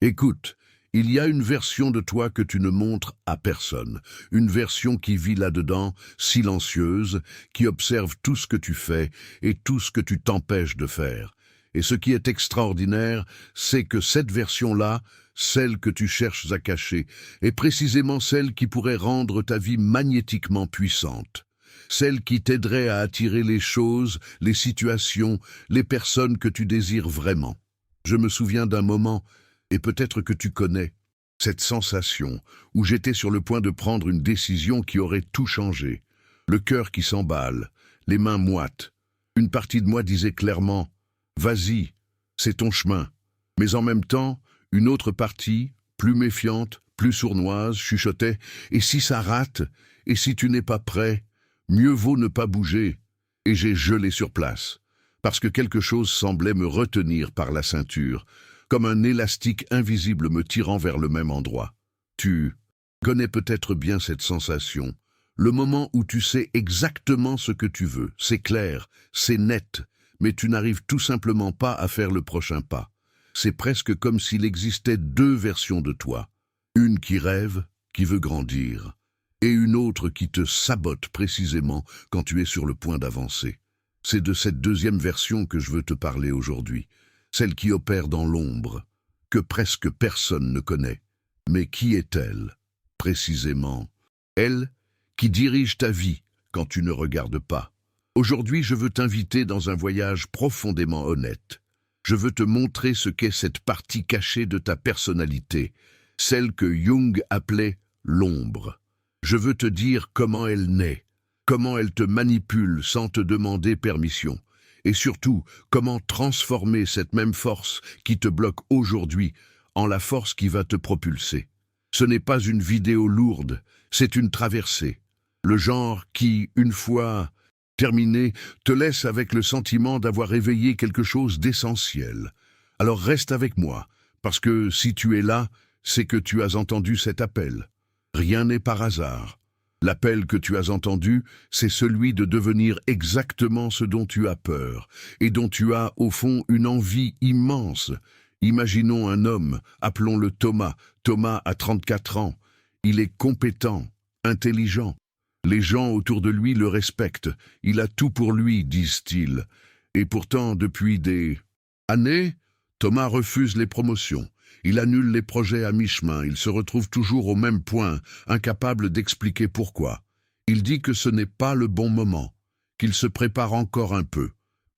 Écoute, il y a une version de toi que tu ne montres à personne, une version qui vit là-dedans, silencieuse, qui observe tout ce que tu fais et tout ce que tu t'empêches de faire. Et ce qui est extraordinaire, c'est que cette version-là, celle que tu cherches à cacher, est précisément celle qui pourrait rendre ta vie magnétiquement puissante. Celle qui t'aiderait à attirer les choses, les situations, les personnes que tu désires vraiment. Je me souviens d'un moment, et peut-être que tu connais, cette sensation où j'étais sur le point de prendre une décision qui aurait tout changé. Le cœur qui s'emballe, les mains moites. Une partie de moi disait clairement « Vas-y, c'est ton chemin ». Mais en même temps, une autre partie, plus méfiante, plus sournoise, chuchotait « Et si ça rate? Et si tu n'es pas prêt? Mieux vaut ne pas bouger ». Et j'ai gelé sur place, parce que quelque chose semblait me retenir par la ceinture, comme un élastique invisible me tirant vers le même endroit. Tu connais peut-être bien cette sensation, le moment où tu sais exactement ce que tu veux, c'est clair, c'est net, mais tu n'arrives tout simplement pas à faire le prochain pas. C'est presque comme s'il existait deux versions de toi, une qui rêve, qui veut grandir, et une autre qui te sabote précisément quand tu es sur le point d'avancer. C'est de cette deuxième version que je veux te parler aujourd'hui. Celle qui opère dans l'ombre, que presque personne ne connaît. Mais qui est-elle, précisément? Elle qui dirige ta vie quand tu ne regardes pas. Aujourd'hui, je veux t'inviter dans un voyage profondément honnête. Je veux te montrer ce qu'est cette partie cachée de ta personnalité, celle que Jung appelait l'ombre. Je veux te dire comment elle naît, comment elle te manipule sans te demander permission. Et surtout, comment transformer cette même force qui te bloque aujourd'hui en la force qui va te propulser. Ce n'est pas une vidéo lourde, c'est une traversée. Le genre qui, une fois terminé, te laisse avec le sentiment d'avoir éveillé quelque chose d'essentiel. Alors reste avec moi, parce que si tu es là, c'est que tu as entendu cet appel. Rien n'est par hasard. L'appel que tu as entendu, c'est celui de devenir exactement ce dont tu as peur, et dont tu as, au fond, une envie immense. Imaginons un homme, appelons-le Thomas. Thomas a 34 ans. Il est compétent, intelligent. Les gens autour de lui le respectent. Il a tout pour lui, disent-ils. Et pourtant, depuis des années, Thomas refuse les promotions. Il annule les projets à mi-chemin, il se retrouve toujours au même point, incapable d'expliquer pourquoi. Il dit que ce n'est pas le bon moment, qu'il se prépare encore un peu,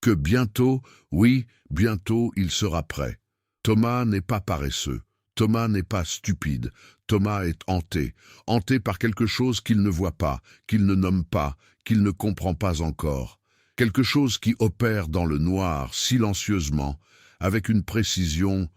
que bientôt, oui, bientôt, il sera prêt. Thomas n'est pas paresseux, Thomas n'est pas stupide, Thomas est hanté, hanté par quelque chose qu'il ne voit pas, qu'il ne nomme pas, qu'il ne comprend pas encore. Quelque chose qui opère dans le noir, silencieusement, avec une précision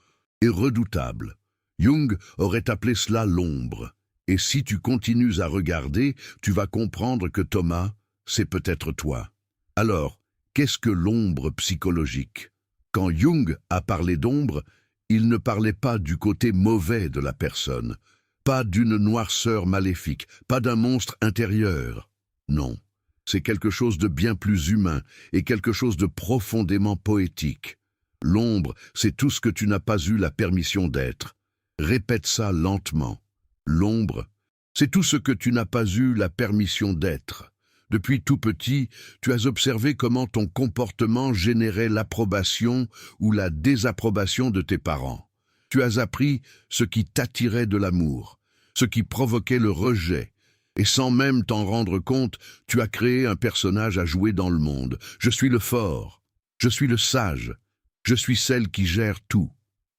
et redoutable. Jung aurait appelé cela l'ombre. Et si tu continues à regarder, tu vas comprendre que Thomas, c'est peut-être toi. Alors, qu'est-ce que l'ombre psychologique? Quand Jung a parlé d'ombre, il ne parlait pas du côté mauvais de la personne, pas d'une noirceur maléfique, pas d'un monstre intérieur. Non, c'est quelque chose de bien plus humain et quelque chose de profondément poétique. L'ombre, c'est tout ce que tu n'as pas eu la permission d'être. Répète ça lentement. L'ombre, c'est tout ce que tu n'as pas eu la permission d'être. Depuis tout petit, tu as observé comment ton comportement générait l'approbation ou la désapprobation de tes parents. Tu as appris ce qui t'attirait de l'amour, ce qui provoquait le rejet. Et sans même t'en rendre compte, tu as créé un personnage à jouer dans le monde. Je suis le fort, je suis le sage. Je suis celle qui gère tout.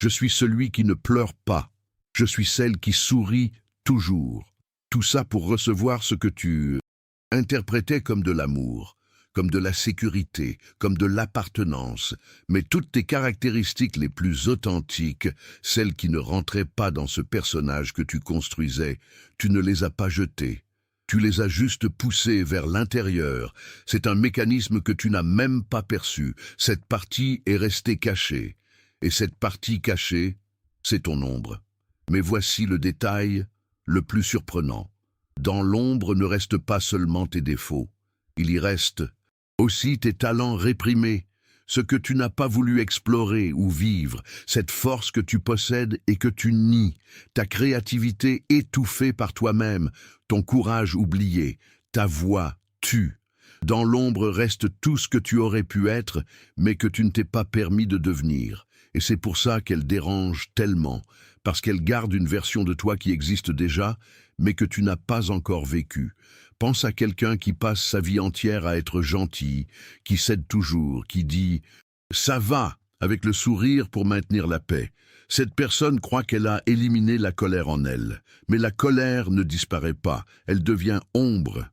Je suis celui qui ne pleure pas. Je suis celle qui sourit toujours. Tout ça pour recevoir ce que tu interprétais comme de l'amour, comme de la sécurité, comme de l'appartenance. Mais toutes tes caractéristiques les plus authentiques, celles qui ne rentraient pas dans ce personnage que tu construisais, tu ne les as pas jetées. Tu les as juste poussées vers l'intérieur. C'est un mécanisme que tu n'as même pas perçu. Cette partie est restée cachée. Et cette partie cachée, c'est ton ombre. Mais voici le détail le plus surprenant. Dans l'ombre ne restent pas seulement tes défauts. Il y reste aussi tes talents réprimés, ce que tu n'as pas voulu explorer ou vivre, cette force que tu possèdes et que tu nies, ta créativité étouffée par toi-même, ton courage oublié, ta voix tue. Dans l'ombre reste tout ce que tu aurais pu être, mais que tu ne t'es pas permis de devenir. Et c'est pour ça qu'elle dérange tellement, parce qu'elle garde une version de toi qui existe déjà, mais que tu n'as pas encore vécue. Pense à quelqu'un qui passe sa vie entière à être gentil, qui cède toujours, qui dit « ça va » avec le sourire pour maintenir la paix. Cette personne croit qu'elle a éliminé la colère en elle, mais la colère ne disparaît pas, elle devient ombre.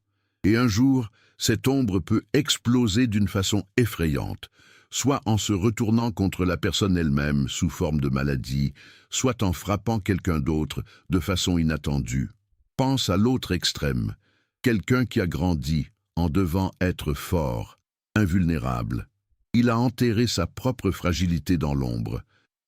Et un jour, cette ombre peut exploser d'une façon effrayante, soit en se retournant contre la personne elle-même sous forme de maladie, soit en frappant quelqu'un d'autre de façon inattendue. Pense à l'autre extrême, quelqu'un qui a grandi en devant être fort, invulnérable. Il a enterré sa propre fragilité dans l'ombre,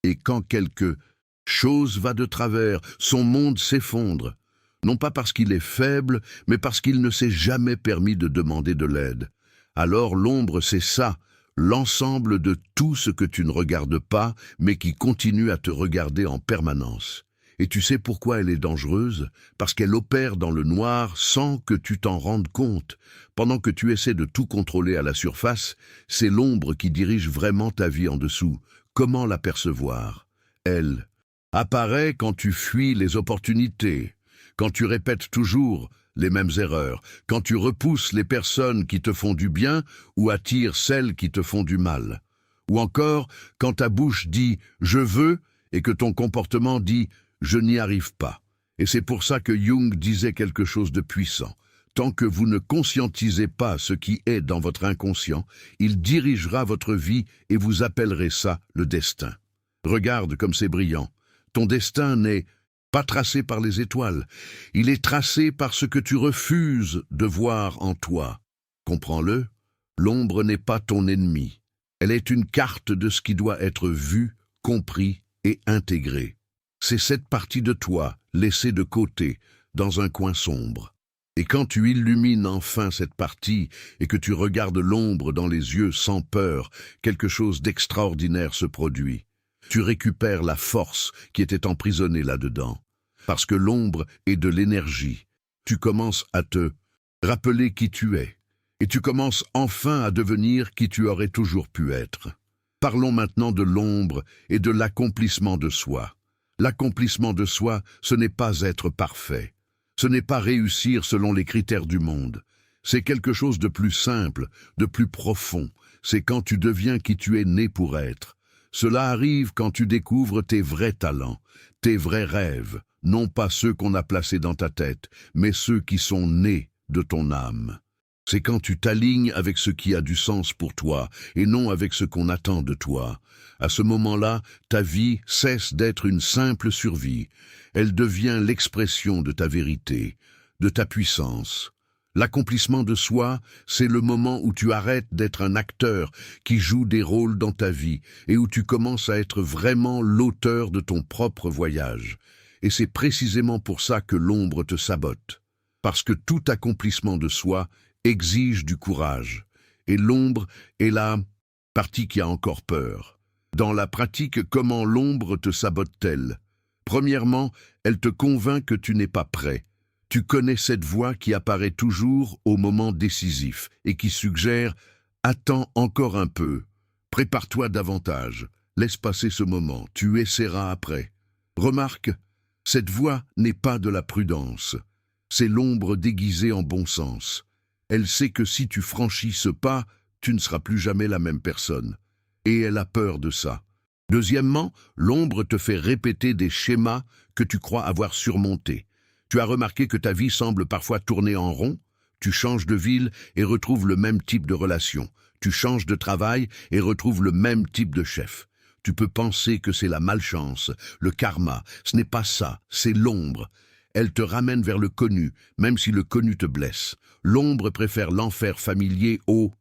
et quand quelque chose va de travers, son monde s'effondre. Non pas parce qu'il est faible, mais parce qu'il ne s'est jamais permis de demander de l'aide. Alors l'ombre, c'est ça, l'ensemble de tout ce que tu ne regardes pas, mais qui continue à te regarder en permanence. Et tu sais pourquoi elle est dangereuse? Parce qu'elle opère dans le noir sans que tu t'en rendes compte. Pendant que tu essaies de tout contrôler à la surface, c'est l'ombre qui dirige vraiment ta vie en dessous. Comment l'apercevoir? Elle apparaît quand tu fuis les opportunités, quand tu répètes toujours les mêmes erreurs, quand tu repousses les personnes qui te font du bien ou attires celles qui te font du mal. Ou encore quand ta bouche dit « je veux » et que ton comportement dit « je n'y arrive pas ». Et c'est pour ça que Jung disait quelque chose de puissant. Tant que vous ne conscientisez pas ce qui est dans votre inconscient, il dirigera votre vie et vous appellerez ça le destin. Regarde comme c'est brillant. Ton destin n'est pas tracé par les étoiles. Il est tracé par ce que tu refuses de voir en toi. Comprends-le? L'ombre n'est pas ton ennemi. Elle est une carte de ce qui doit être vu, compris et intégré. C'est cette partie de toi, laissée de côté, dans un coin sombre. Et quand tu illumines enfin cette partie et que tu regardes l'ombre dans les yeux sans peur, quelque chose d'extraordinaire se produit. Tu récupères la force qui était emprisonnée là-dedans. Parce que l'ombre est de l'énergie. Tu commences à te rappeler qui tu es. Et tu commences enfin à devenir qui tu aurais toujours pu être. Parlons maintenant de l'ombre et de l'accomplissement de soi. L'accomplissement de soi, ce n'est pas être parfait. Ce n'est pas réussir selon les critères du monde. C'est quelque chose de plus simple, de plus profond. C'est quand tu deviens qui tu es né pour être. Cela arrive quand tu découvres tes vrais talents, tes vrais rêves, non pas ceux qu'on a placés dans ta tête, mais ceux qui sont nés de ton âme. C'est quand tu t'alignes avec ce qui a du sens pour toi et non avec ce qu'on attend de toi. À ce moment-là, ta vie cesse d'être une simple survie. Elle devient l'expression de ta vérité, de ta puissance. L'accomplissement de soi, c'est le moment où tu arrêtes d'être un acteur qui joue des rôles dans ta vie et où tu commences à être vraiment l'auteur de ton propre voyage. Et c'est précisément pour ça que l'ombre te sabote. Parce que tout accomplissement de soi exige du courage. Et l'ombre est la partie qui a encore peur. Dans la pratique, comment l'ombre te sabote-t-elle? Premièrement, elle te convainc que tu n'es pas prêt. Tu connais cette voix qui apparaît toujours au moment décisif et qui suggère « Attends encore un peu, prépare-toi davantage, laisse passer ce moment, tu essaieras après ». Remarque, cette voix n'est pas de la prudence, c'est l'ombre déguisée en bon sens. Elle sait que si tu franchis ce pas, tu ne seras plus jamais la même personne. Et elle a peur de ça. Deuxièmement, l'ombre te fait répéter des schémas que tu crois avoir surmontés. Tu as remarqué que ta vie semble parfois tourner en rond? Tu changes de ville et retrouves le même type de relation. Tu changes de travail et retrouves le même type de chef. Tu peux penser que c'est la malchance, le karma. Ce n'est pas ça, c'est l'ombre. Elle te ramène vers le connu, même si le connu te blesse. L'ombre préfère l'enfer familier au